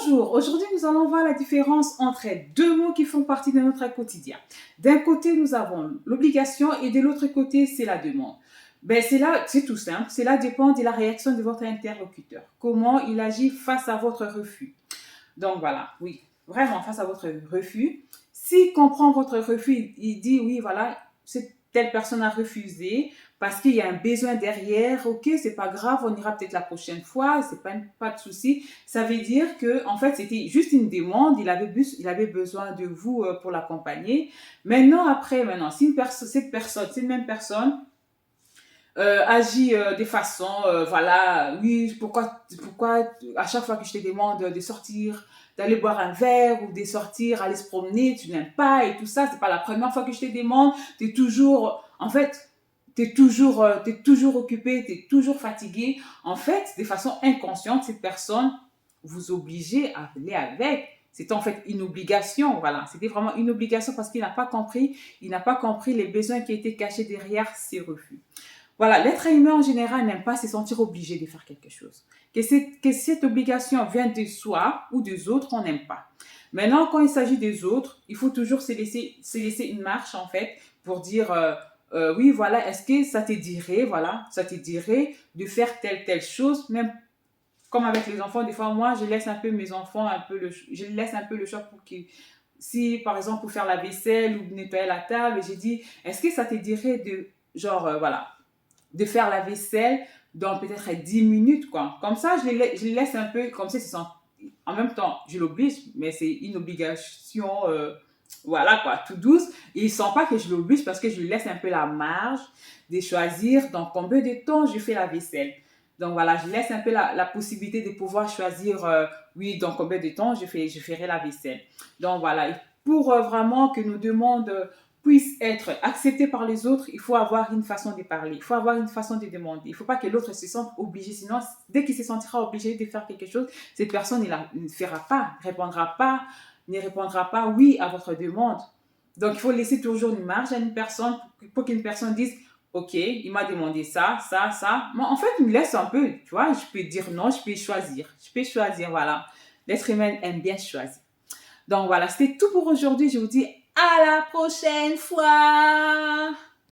Bonjour, aujourd'hui nous allons voir la différence entre deux mots qui font partie de notre quotidien. D'un côté nous avons l'obligation et de l'autre côté c'est la demande. C'est tout simple, cela dépend de la réaction de votre interlocuteur. Comment il agit face à votre refus. Donc voilà, oui, vraiment face à votre refus. S'il comprend votre refus, il dit oui, voilà, telle personne a refusé parce qu'il y a un besoin derrière. Ok, c'est pas grave, on ira peut-être la prochaine fois, c'est pas de souci. Ça veut dire que en fait c'était juste une demande, il avait besoin de vous pour l'accompagner. Maintenant, si cette même personne agit de façon, voilà, oui, pourquoi à chaque fois que je te demande de sortir, d'aller boire un verre ou de sortir, aller se promener, tu n'aimes pas et tout ça, c'est pas la première fois que je te demande, t'es toujours, en fait, t'es toujours occupé, t'es toujours fatigué. En fait, de façon inconsciente, cette personne vous obligez à aller avec. C'était en fait une obligation, voilà. C'était vraiment une obligation parce il n'a pas compris les besoins qui étaient cachés derrière ses refus. Voilà, l'être humain en général n'aime pas se sentir obligé de faire quelque chose. Que cette obligation vienne de soi ou des autres, on n'aime pas. Maintenant, quand il s'agit des autres, il faut toujours se laisser une marche, en fait, pour dire, oui, voilà, est-ce que ça te dirait, voilà, ça te dirait de faire telle chose, même comme avec les enfants, des fois, moi, je laisse un peu mes enfants, je laisse un peu le choix pour qu'ils, si, par exemple, pour faire la vaisselle ou nettoyer la table, j'ai dit, est-ce que ça te dirait de, genre, voilà, de faire la vaisselle dans peut-être 10 minutes, quoi. Comme ça, je les laisse un peu, comme ça, en même temps, je l'oblige, mais c'est une obligation, voilà, quoi, tout douce. Et ils ne sentent pas que je l'oblige parce que je lui laisse un peu la marge de choisir dans combien de temps je fais la vaisselle. Donc voilà, je laisse un peu la possibilité de pouvoir choisir, oui, dans combien de temps je ferai la vaisselle. Donc voilà, et pour vraiment que nos demandes puissent être acceptées par les autres, il faut avoir une façon de parler, il faut avoir une façon de demander. Il ne faut pas que l'autre se sente obligé, sinon dès qu'il se sentira obligé de faire quelque chose, cette personne ne fera pas, ne répondra pas oui à votre demande. Donc il faut laisser toujours une marge à une personne pour qu'une personne dise ok, il m'a demandé ça, ça, ça. Moi, en fait, il me laisse un peu, tu vois, je peux dire non, je peux choisir, voilà. L'être humain aime bien choisir. Donc voilà, c'était tout pour aujourd'hui. Je vous dis à la prochaine fois.